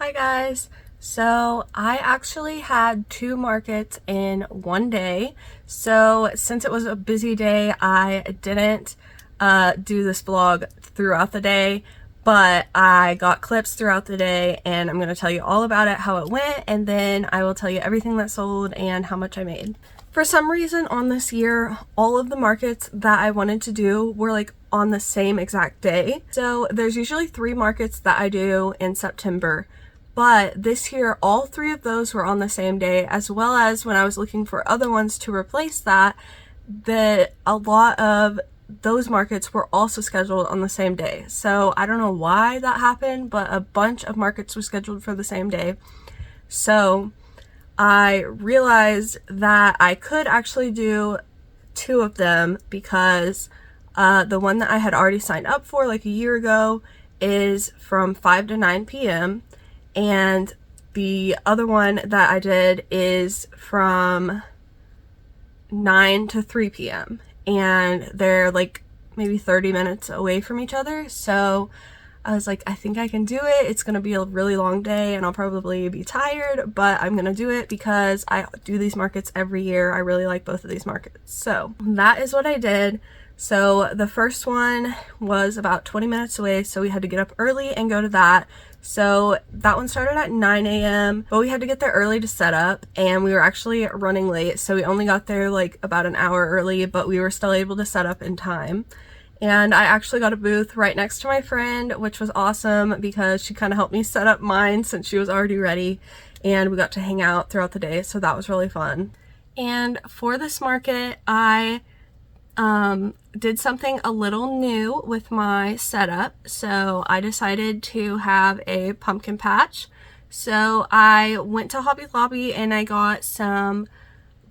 Hi guys! So I actually had 2 markets in one day. So since it was a busy day, I didn't do this vlog throughout the day, but I got clips throughout the day and I'm going to tell you all about it, how it went, and then I will tell you everything that sold and how much I made. For some reason on this year, all of the markets that I wanted to do were like on the same exact day. So there's usually 3 markets that I do in September, but this year all 3 of those were on the same day, as well as when I was looking for other ones to replace that, a lot of those markets were also scheduled on the same day. So I don't know why that happened, but a bunch of markets were scheduled for the same day. So I realized that I could actually do 2 of them because the one that I had already signed up for like a year ago is from 5 to 9 p.m. and the other one that I did is from 9 to 3 p.m. and they're like maybe 30 minutes away from each other. So I was like, I think I can do it. It's gonna be a really long day and I'll probably be tired, but I'm gonna do it because I do these markets every year. I really like both of these markets. So that is what I did. So the first one was about 20 minutes away, so we had to get up early and go to that. So that one started at 9 a.m. but we had to get there early to set up, and we were actually running late, so we only got there like about an hour early, but we were still able to set up in time. And I actually got a booth right next to my friend, which was awesome because she kind of helped me set up mine since she was already ready, and we got to hang out throughout the day, so that was really fun. And for this market, I did something a little new with my setup. So I decided to have a pumpkin patch. So I went to Hobby Lobby and I got some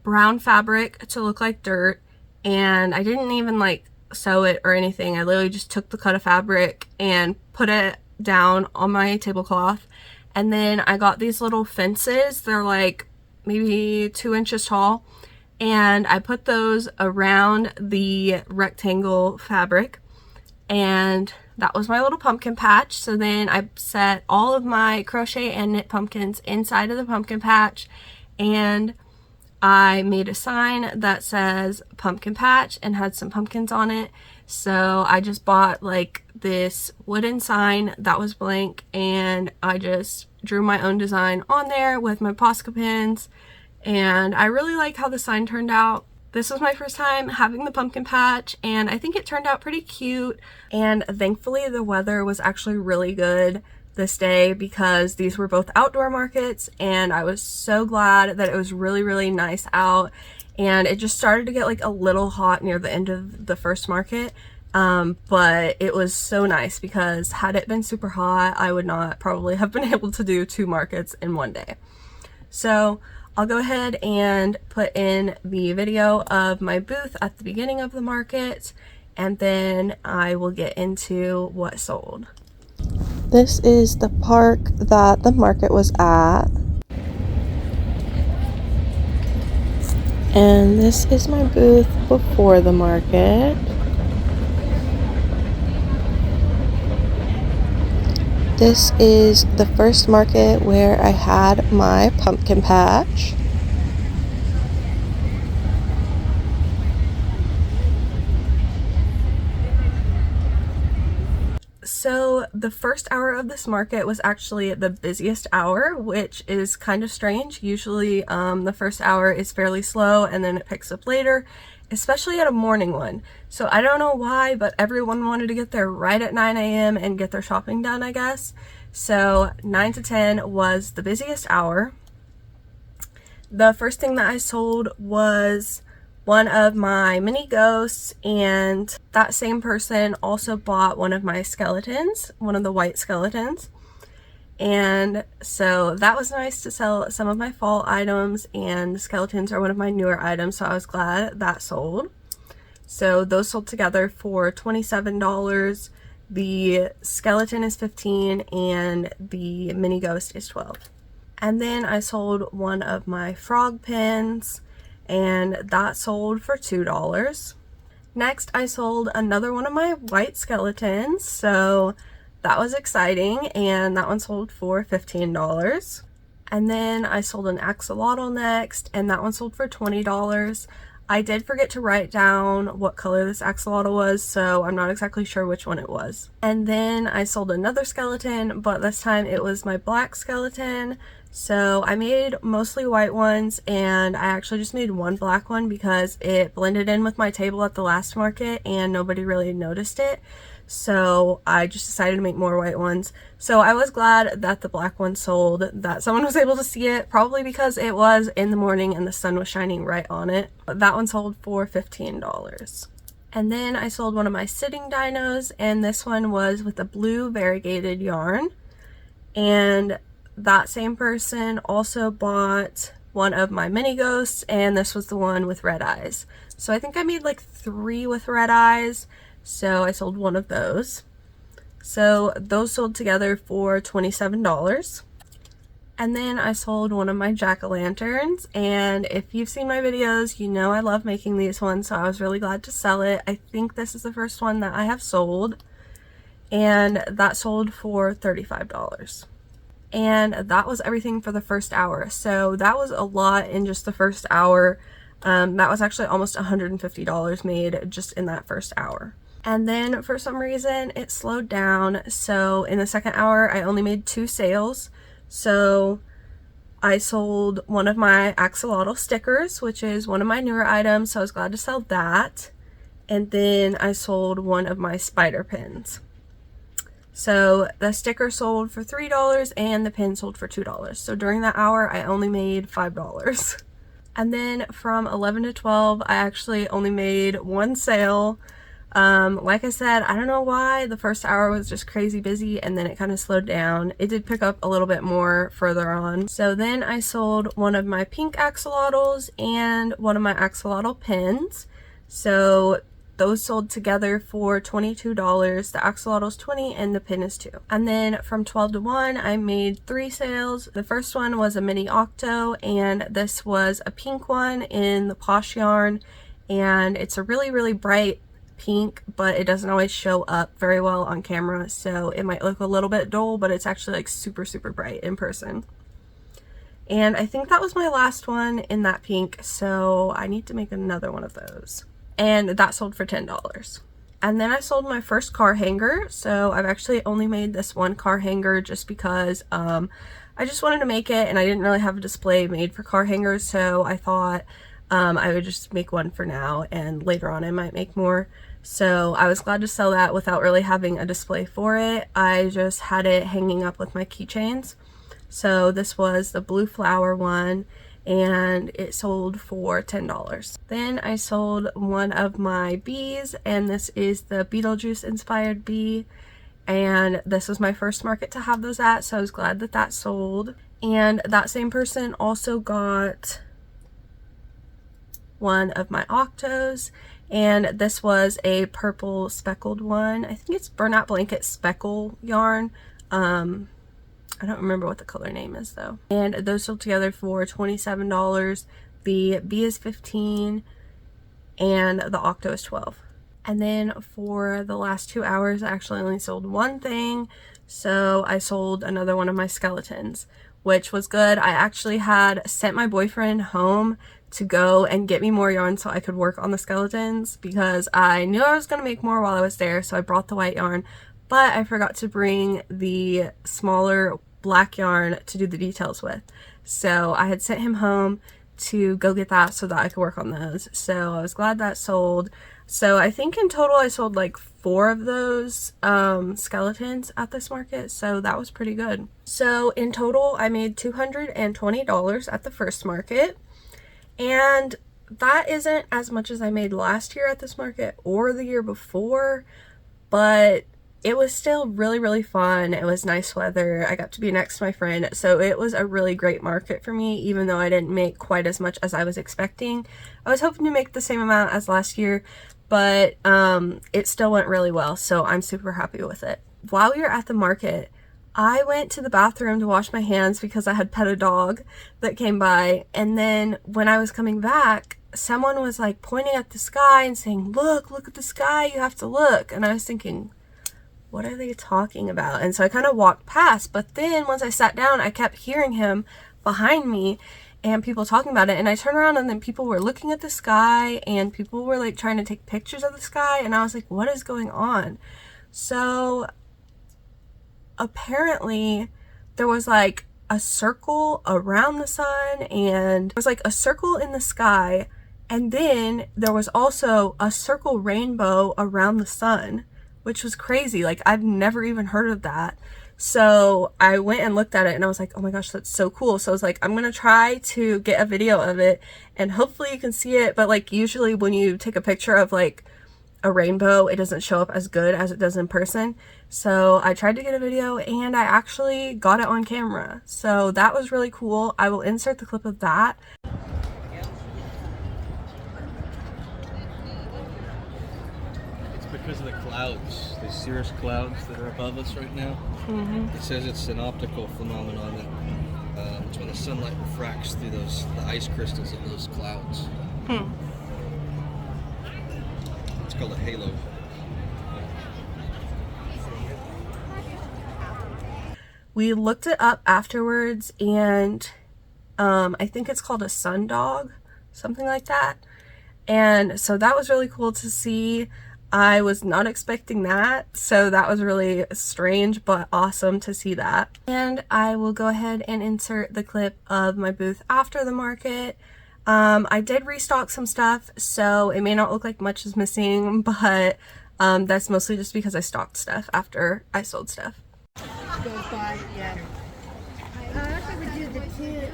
brown fabric to look like dirt, and I didn't even like sew it or anything. I literally just took the cut of fabric and put it down on my tablecloth, and then I got these little fences. They're like maybe 2 inches tall, and I put those around the rectangle fabric, and that was my little pumpkin patch. So then I set all of my crochet and knit pumpkins inside of the pumpkin patch, and I made a sign that says pumpkin patch and had some pumpkins on it. So I just bought like this wooden sign that was blank, and I just drew my own design on there with my Posca pins, and I really like how the sign turned out. This was my first time having the pumpkin patch, and I think it turned out pretty cute. And thankfully the weather was actually really good this day because these were both outdoor markets, and I was so glad that it was really nice out. And it just started to get like a little hot near the end of the first market, but it was so nice because had it been super hot, I would not probably have been able to do 2 markets in one day. So I'll go ahead and put in the video of my booth at the beginning of the market, and then I will get into what sold. This is the park that the market was at, and this is my booth before the market. This is the first market where I had my pumpkin patch. So the first hour of this market was actually the busiest hour, which is kind of strange. Usually the first hour is fairly slow and then it picks up later, especially at a morning one. So I don't know why, but everyone wanted to get there right at 9 a.m. and get their shopping done, I guess. So 9 to 10 was the busiest hour. The first thing that I sold was one of my mini ghosts, and that same person also bought one of my skeletons, one of the white skeletons. And so that was nice to sell some of my fall items, and the skeletons are one of my newer items, so I was glad that sold. So those sold together for $27. The skeleton is $15 and the mini ghost is $12. And then I sold one of my frog pins, and that sold for $2. Next I sold another one of my white skeletons. So that was exciting, and that one sold for $15. And then I sold an axolotl next, and that one sold for $20. I did forget to write down what color this axolotl was, so I'm not exactly sure which one it was. And then I sold another skeleton, but this time it was my black skeleton. So I made mostly white ones, and I actually just made one black one because it blended in with my table at the last market and nobody really noticed it. So I just decided to make more white ones. So I was glad that the black one sold, that someone was able to see it, probably because it was in the morning and the sun was shining right on it. But that one sold for $15. And then I sold one of my sitting dinos, and this one was with a blue variegated yarn. And that same person also bought one of my mini ghosts, and this was the one with red eyes. So I think I made like 3 with red eyes. So I sold one of those. So those sold together for $27. And then I sold one of my jack-o'-lanterns, and if you've seen my videos, you know I love making these ones, so I was really glad to sell it. I think this is the first one that I have sold, and that sold for $35. And that was everything for the first hour. So that was a lot in just the first hour. That was actually almost $150 made just in that first hour. And then for some reason it slowed down. So in the second hour I only made 2 sales. So I sold one of my axolotl stickers, which is one of my newer items, so I was glad to sell that. And then I sold one of my spider pins. So the sticker sold for $3 and the pin sold for $2. So during that hour I only made $5. And then from 11 to 12 I actually only made 1 sale. Like I said, I don't know why the first hour was just crazy busy and then it kind of slowed down. It did pick up a little bit more further on. So then I sold one of my pink axolotls and one of my axolotl pins. So those sold together for $22. The axolotl's $20 and the pin is $2. And then from 12 to 1 I made 3 sales. The first one was a mini Octo, and this was a pink one in the Posh yarn, and it's a really bright pink, but it doesn't always show up very well on camera, so it might look a little bit dull, but it's actually like super bright in person. And I think that was my last one in that pink, so I need to make another one of those. And that sold for $10. And then I sold my first car hanger. So I've actually only made this one car hanger just because I just wanted to make it, and I didn't really have a display made for car hangers, so I thought I would just make one for now, and later on I might make more. So I was glad to sell that without really having a display for it. I just had it hanging up with my keychains. So this was the blue flower one, and it sold for $10. Then I sold one of my bees, and this is the Beetlejuice inspired bee, and this was my first market to have those at, so I was glad that that sold. And that same person also got one of my Octos, and this was a purple speckled one. I think it's Burnout Blanket Speckle yarn. I don't remember what the color name is though. And those sold together for $27. The bee is $15 and the Octo is $12. And then for the last 2 hours I actually only sold one thing. So I sold another one of my skeletons, which was good. I actually had sent my boyfriend home to go and get me more yarn so I could work on the skeletons, because I knew I was going to make more while I was there, so I brought the white yarn, but I forgot to bring the smaller black yarn to do the details with. So I had sent him home to go get that so that I could work on those. So I was glad that sold. So I think in total I sold like 4 of those skeletons at this market, so that was pretty good. So in total I made $220 at the first market, and that isn't as much as I made last year at this market or the year before, but it was still really fun. It was nice weather. I got to be next to my friend, so it was a really great market for me, even though I didn't make quite as much as I was expecting. I was hoping to make the same amount as last year, but it still went really well, so I'm super happy with it. While we were at the market, I went to the bathroom to wash my hands because I had pet a dog that came by, and then when I was coming back, someone was like pointing at the sky and saying, look at the sky, you have to look. And I was thinking, what are they talking about? And so I kind of walked past, but then once I sat down, I kept hearing him behind me and people talking about it. And I turned around and then people were looking at the sky and people were like trying to take pictures of the sky. And I was like, what is going on? So apparently there was like a circle around the sun and there was like a circle in the sky. And then there was also a circle rainbow around the sun, which was crazy. Like, I've never even heard of that. So I went and looked at it and I was like, oh my gosh, that's so cool. So I was like, I'm gonna try to get a video of it and hopefully you can see it. But like, usually when you take a picture of like a rainbow, it doesn't show up as good as it does in person. So I tried to get a video and I actually got it on camera. So that was really cool. I will insert the clip of that. Because of the clouds, the cirrus clouds that are above us right now. It says it's an optical phenomenon that it's when the sunlight refracts through the ice crystals of those clouds. It's called a halo. We looked it up afterwards and I think it's called a sundog, something like that. And so that was really cool to see. I was not expecting that, so that was really strange but awesome to see that. And I will go ahead and insert the clip of my booth after the market. I did restock some stuff, so it may not look like much is missing, but that's mostly just because I stocked stuff after I sold stuff. Goes by, yeah. I also would do the two.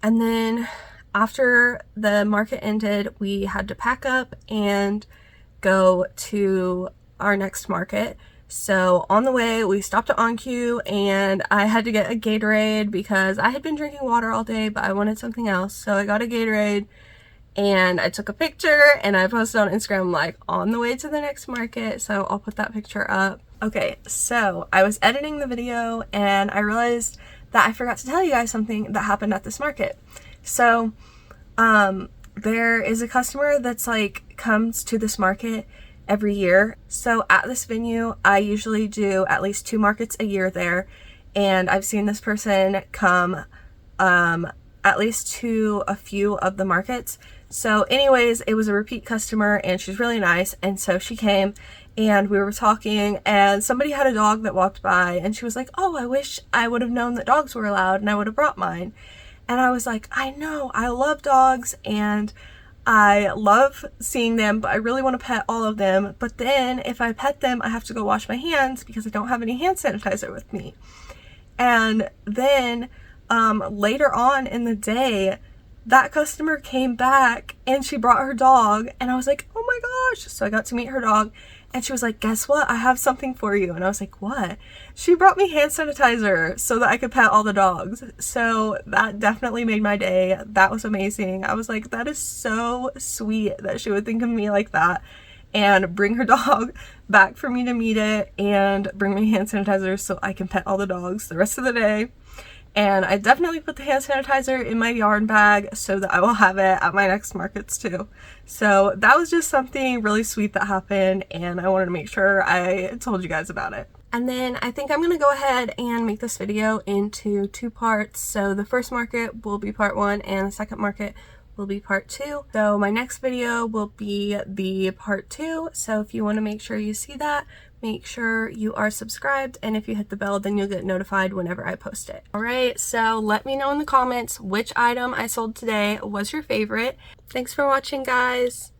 And then after the market ended, we had to pack up and go to our next market. So on the way, we stopped at On Q and I had to get a Gatorade because I had been drinking water all day, but I wanted something else. So I got a Gatorade and I took a picture and I posted on Instagram like on the way to the next market. So I'll put that picture up. Okay, so I was editing the video and I realized that I forgot to tell you guys something that happened at this market. So there is a customer that's like comes to this market every year. So at this venue, I usually do at least 2 markets a year there. And I've seen this person come at least to a few of the markets. So anyways, it was a repeat customer and she's really nice. And so she came and we were talking and somebody had a dog that walked by and she was like, oh, I wish I would have known that dogs were allowed and I would have brought mine. And I was like, I know, I love dogs and I love seeing them, but I really want to pet all of them. But then if I pet them, I have to go wash my hands because I don't have any hand sanitizer with me. And then later on in the day, that customer came back and she brought her dog and I was like, oh my gosh. So I got to meet her dog and she was like, guess what? I have something for you. And I was like, what? She brought me hand sanitizer so that I could pet all the dogs. So that definitely made my day. That was amazing. I was like, that is so sweet that she would think of me like that and bring her dog back for me to meet it and bring me hand sanitizer so I can pet all the dogs the rest of the day. And I definitely put the hand sanitizer in my yarn bag so that I will have it at my next markets too. So that was just something really sweet that happened and I wanted to make sure I told you guys about it. And then I think I'm going to go ahead and make this video into 2 parts. So the first market will be part 1 and the second market will be part 2. So my next video will be the part 2. So if you want to make sure you see that, make sure you are subscribed, and if you hit the bell then you'll get notified whenever I post it. Alright, so let me know in the comments which item I sold today was your favorite. Thanks for watching, guys.